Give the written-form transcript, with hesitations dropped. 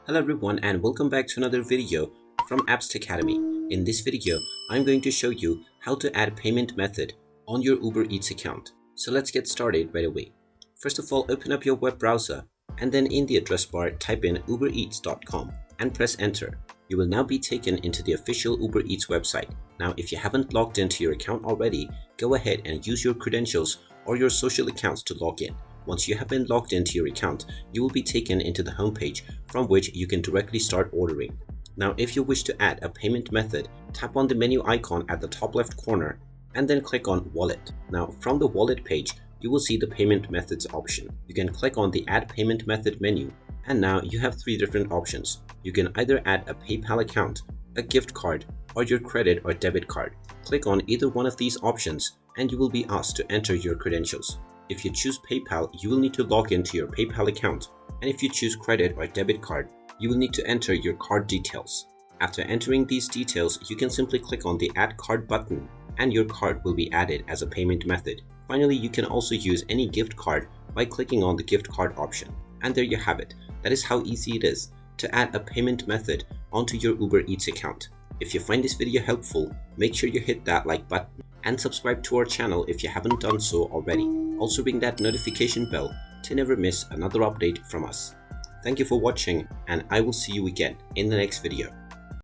Hello everyone and welcome back to another video from Apps Academy. In this video, I'm going to show you how to add payment method on your Uber Eats account. So let's get started right away. First of all, open up your web browser and then in the address bar type in ubereats.com and press enter. You will now be taken into the official Uber Eats website. Now if you haven't logged into your account already, go ahead and use your credentials or your social accounts to log in. Once you have been logged into your account, you will be taken into the homepage from which you can directly start ordering. Now, if you wish to add a payment method, tap on the menu icon at the top left corner and then click on Wallet. Now, from the Wallet page, you will see the Payment Methods option. You can click on the Add Payment Method menu and now you have three different options. You can either add a PayPal account, a gift card, or your credit or debit card. Click on either one of these options and you will be asked to enter your credentials. If you choose PayPal, you will need to log into your PayPal account, and if you choose credit or debit card, you will need to enter your card details. After entering these details, you can simply click on the Add Card button and your card will be added as a payment method. Finally, you can also use any gift card by clicking on the gift card option. And there you have it. That is how easy it is to add a payment method onto your Uber Eats account. If you find this video helpful, make sure you hit that like button and subscribe to our channel if you haven't done so already. Also ring that notification bell to never miss another update from us. Thank you for watching and I will see you again in the next video.